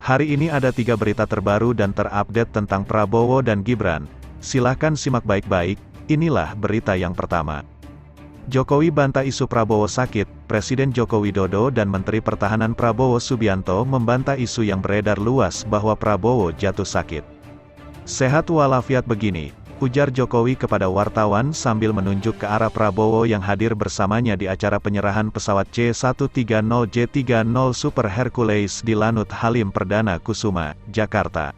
Hari ini ada 3 berita terbaru dan terupdate tentang Prabowo dan Gibran. Silahkan simak baik-baik, inilah berita yang pertama. Jokowi bantah isu Prabowo sakit. Presiden Joko Widodo dan Menteri Pertahanan Prabowo Subianto membantah isu yang beredar luas bahwa Prabowo jatuh sakit. Sehat walafiat begini, ujar Jokowi kepada wartawan sambil menunjuk ke arah Prabowo yang hadir bersamanya di acara penyerahan pesawat C-130J-30 Super Hercules di Lanut Halim Perdana Kusuma, Jakarta.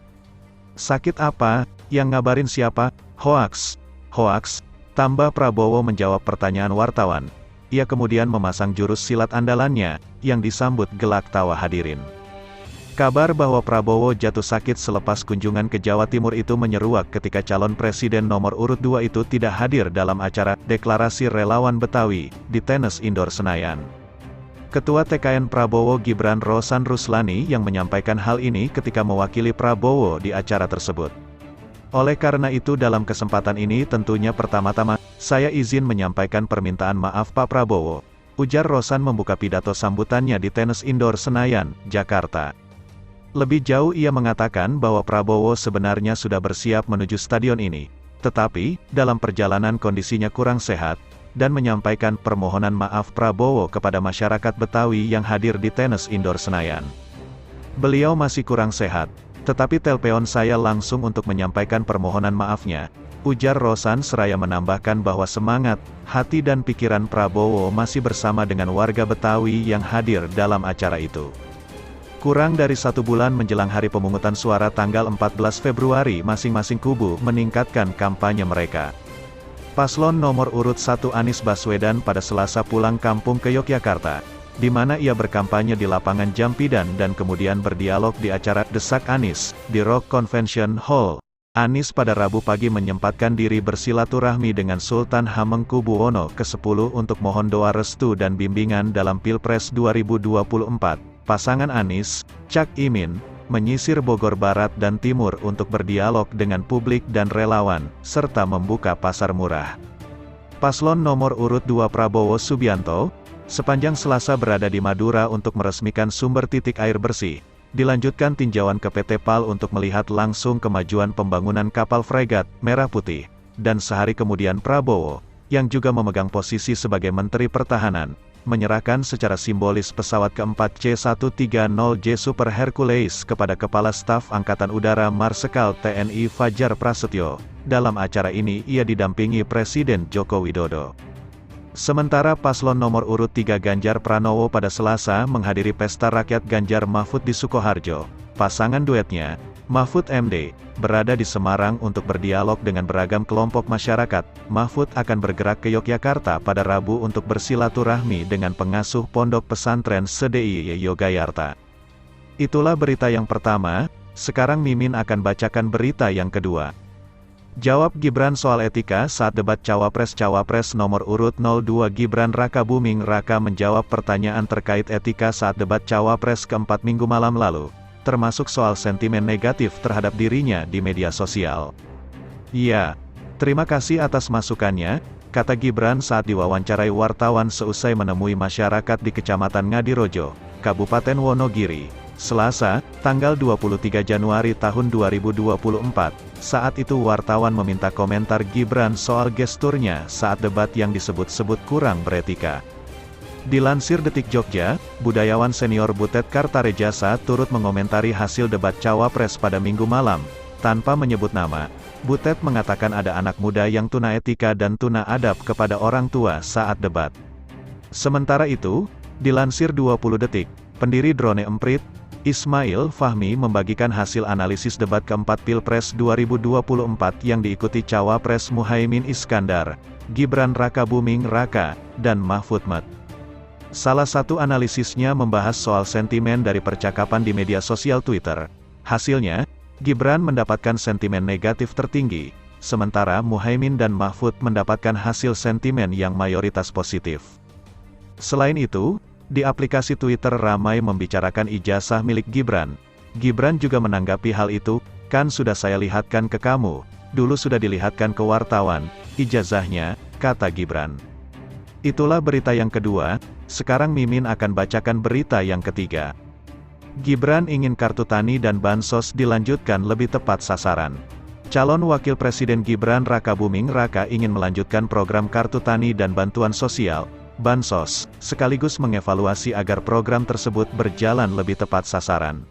Sakit apa? Yang ngabarin siapa? Hoaks. Hoaks, tambah Prabowo menjawab pertanyaan wartawan. Ia kemudian memasang jurus silat andalannya, yang disambut gelak tawa hadirin. Kabar bahwa Prabowo jatuh sakit selepas kunjungan ke Jawa Timur itu menyeruak ketika calon presiden nomor urut 2 itu tidak hadir dalam acara Deklarasi Relawan Betawi di Tenis Indoor Senayan. Ketua TKN Prabowo Gibran Rosan Ruslani yang menyampaikan hal ini ketika mewakili Prabowo di acara tersebut. Oleh karena itu dalam kesempatan ini tentunya pertama-tama, saya izin menyampaikan permintaan maaf Pak Prabowo, ujar Rosan membuka pidato sambutannya di Tenis Indoor Senayan, Jakarta. Lebih jauh ia mengatakan bahwa Prabowo sebenarnya sudah bersiap menuju stadion ini, tetapi, dalam perjalanan kondisinya kurang sehat, dan menyampaikan permohonan maaf Prabowo kepada masyarakat Betawi yang hadir di Tenis Indoor Senayan. Beliau masih kurang sehat, tetapi telepon saya langsung untuk menyampaikan permohonan maafnya, ujar Rosan seraya menambahkan bahwa semangat, hati dan pikiran Prabowo masih bersama dengan warga Betawi yang hadir dalam acara itu. Kurang dari 1 bulan menjelang hari pemungutan suara tanggal 14 Februari masing-masing kubu meningkatkan kampanye mereka. Paslon nomor urut 1 Anies Baswedan pada Selasa pulang kampung ke Yogyakarta, di mana ia berkampanye di lapangan Jampidan dan kemudian berdialog di acara Desak Anies, di Rock Convention Hall. Anies pada Rabu pagi menyempatkan diri bersilaturahmi dengan Sultan Hamengkubuwono ke-10 untuk mohon doa restu dan bimbingan dalam Pilpres 2024. Pasangan Anies, Cak Imin, menyisir Bogor Barat dan Timur untuk berdialog dengan publik dan relawan, serta membuka pasar murah. Paslon nomor urut 2 Prabowo Subianto, sepanjang Selasa berada di Madura untuk meresmikan sumber titik air bersih. Dilanjutkan tinjauan ke PT PAL untuk melihat langsung kemajuan pembangunan kapal fregat Merah Putih. Dan sehari kemudian Prabowo, yang juga memegang posisi sebagai Menteri Pertahanan, menyerahkan secara simbolis pesawat keempat C-130J Super Hercules kepada Kepala Staf Angkatan Udara Marsikal TNI Fajar Prasetyo. Dalam acara ini ia didampingi Presiden Joko Widodo. Sementara paslon nomor urut 3 Ganjar Pranowo pada Selasa menghadiri pesta rakyat Ganjar Mahfud di Sukoharjo. Pasangan duetnya, Mahfud MD, berada di Semarang untuk berdialog dengan beragam kelompok masyarakat. Mahfud akan bergerak ke Yogyakarta pada Rabu untuk bersilaturahmi dengan pengasuh Pondok Pesantren SDIY Yogyakarta. Itulah berita yang pertama, sekarang Mimin akan bacakan berita yang kedua. Jawab Gibran soal etika saat debat Cawapres nomor urut 02 Gibran Raka Buming Raka menjawab pertanyaan terkait etika saat debat Cawapres keempat Minggu malam lalu, termasuk soal sentimen negatif terhadap dirinya di media sosial. "Ya, terima kasih atas masukannya," kata Gibran saat diwawancarai wartawan seusai menemui masyarakat di Kecamatan Ngadirojo, Kabupaten Wonogiri, Selasa, tanggal 23 Januari tahun 2024. Saat itu wartawan meminta komentar Gibran soal gesturnya saat debat yang disebut-sebut kurang beretika. Dilansir Detik Jogja, budayawan senior Butet Kartarejasa turut mengomentari hasil debat Cawapres pada Minggu malam. Tanpa menyebut nama, Butet mengatakan ada anak muda yang tuna etika dan tuna adab kepada orang tua saat debat. Sementara itu, dilansir 20 Detik, pendiri Drone Emprit, Ismail Fahmi membagikan hasil analisis debat keempat Pilpres 2024 yang diikuti Cawapres Muhaimin Iskandar, Gibran Raka Buming Raka, dan Mahfud MD. Salah satu analisisnya membahas soal sentimen dari percakapan di media sosial Twitter. Hasilnya, Gibran mendapatkan sentimen negatif tertinggi, sementara Muhaimin dan Mahfud mendapatkan hasil sentimen yang mayoritas positif. Selain itu, di aplikasi Twitter ramai membicarakan ijazah milik Gibran. Gibran juga menanggapi hal itu, "Kan sudah saya lihatkan ke kamu, dulu sudah dilihatkan ke wartawan, ijazahnya," kata Gibran. Itulah berita yang kedua, sekarang Mimin akan bacakan berita yang ketiga. Gibran ingin kartu tani dan bansos dilanjutkan lebih tepat sasaran. Calon Wakil Presiden Gibran Rakabuming Raka ingin melanjutkan program kartu tani dan bantuan sosial, bansos, sekaligus mengevaluasi agar program tersebut berjalan lebih tepat sasaran.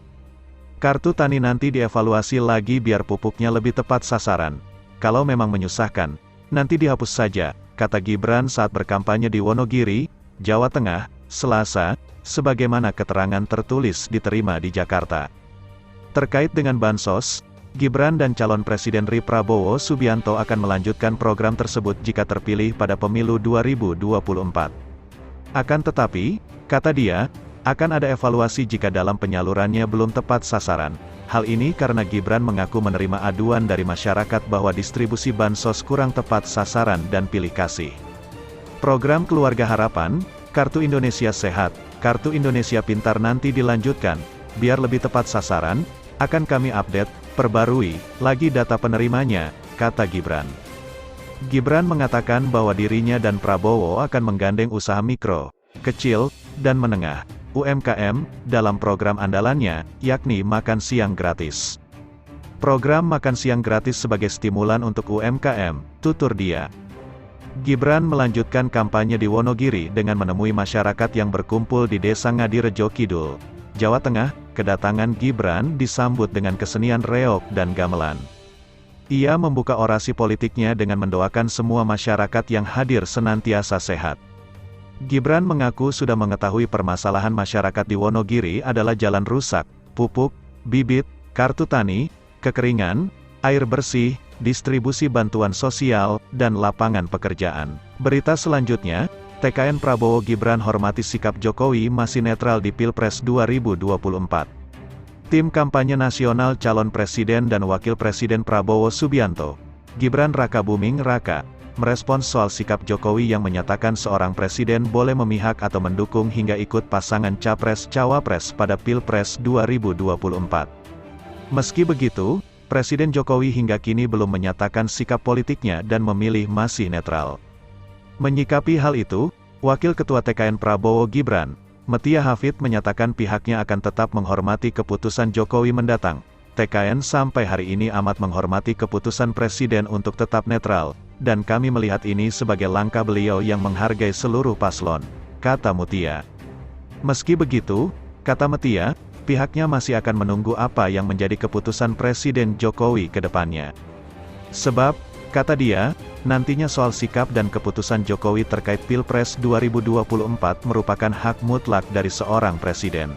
Kartu tani nanti dievaluasi lagi biar pupuknya lebih tepat sasaran. Kalau memang menyusahkan, nanti dihapus saja, kata Gibran saat berkampanye di Wonogiri, Jawa Tengah, Selasa, sebagaimana keterangan tertulis diterima di Jakarta. Terkait dengan bansos, Gibran dan calon Presiden Prabowo Subianto akan melanjutkan program tersebut jika terpilih pada pemilu 2024. Akan tetapi, kata dia, akan ada evaluasi jika dalam penyalurannya belum tepat sasaran. Hal ini karena Gibran mengaku menerima aduan dari masyarakat bahwa distribusi bansos kurang tepat sasaran dan pilih kasih. Program Keluarga Harapan, Kartu Indonesia Sehat, Kartu Indonesia Pintar nanti dilanjutkan, biar lebih tepat sasaran, akan kami update, perbarui, lagi data penerimanya, kata Gibran. Gibran mengatakan bahwa dirinya dan Prabowo akan menggandeng usaha mikro, kecil, dan menengah, UMKM, dalam program andalannya, yakni makan siang gratis. Program makan siang gratis sebagai stimulan untuk UMKM, tutur dia. Gibran melanjutkan kampanye di Wonogiri dengan menemui masyarakat yang berkumpul di Desa Ngadirejo Kidul, Jawa Tengah. Kedatangan Gibran disambut dengan kesenian reog dan gamelan. Ia membuka orasi politiknya dengan mendoakan semua masyarakat yang hadir senantiasa sehat. Gibran mengaku sudah mengetahui permasalahan masyarakat di Wonogiri adalah jalan rusak, pupuk, bibit, kartu tani, kekeringan, air bersih, distribusi bantuan sosial, dan lapangan pekerjaan. Berita selanjutnya, TKN Prabowo Gibran hormati sikap Jokowi masih netral di Pilpres 2024. Tim kampanye nasional calon presiden dan wakil presiden Prabowo Subianto, Gibran Rakabuming Raka, merespons soal sikap Jokowi yang menyatakan seorang presiden boleh memihak atau mendukung hingga ikut pasangan Capres-Cawapres pada Pilpres 2024. Meski begitu, Presiden Jokowi hingga kini belum menyatakan sikap politiknya dan memilih masih netral. Menyikapi hal itu, Wakil Ketua TKN Prabowo Gibran, Metia Hafid menyatakan pihaknya akan tetap menghormati keputusan Jokowi mendatang. TKN sampai hari ini amat menghormati keputusan Presiden untuk tetap netral, dan kami melihat ini sebagai langkah beliau yang menghargai seluruh paslon, kata Mutia. Meski begitu, kata Metia, pihaknya masih akan menunggu apa yang menjadi keputusan Presiden Jokowi ke depannya. Sebab, kata dia, nantinya soal sikap dan keputusan Jokowi terkait Pilpres 2024 merupakan hak mutlak dari seorang presiden.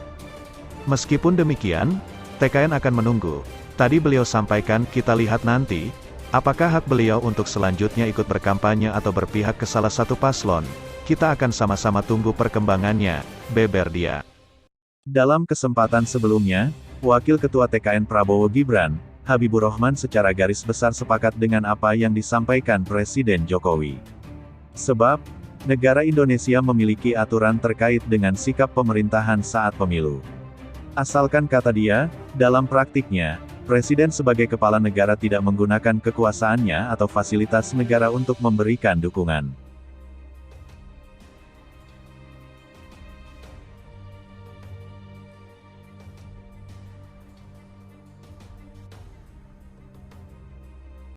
Meskipun demikian, TKN akan menunggu. Tadi beliau sampaikan kita lihat nanti, apakah hak beliau untuk selanjutnya ikut berkampanye atau berpihak ke salah satu paslon. Kita akan sama-sama tunggu perkembangannya, beber dia. Dalam kesempatan sebelumnya, Wakil Ketua TKN Prabowo Gibran, Habibur Rahman secara garis besar sepakat dengan apa yang disampaikan Presiden Jokowi. Sebab, negara Indonesia memiliki aturan terkait dengan sikap pemerintahan saat pemilu. Asalkan kata dia, dalam praktiknya, Presiden sebagai kepala negara tidak menggunakan kekuasaannya atau fasilitas negara untuk memberikan dukungan.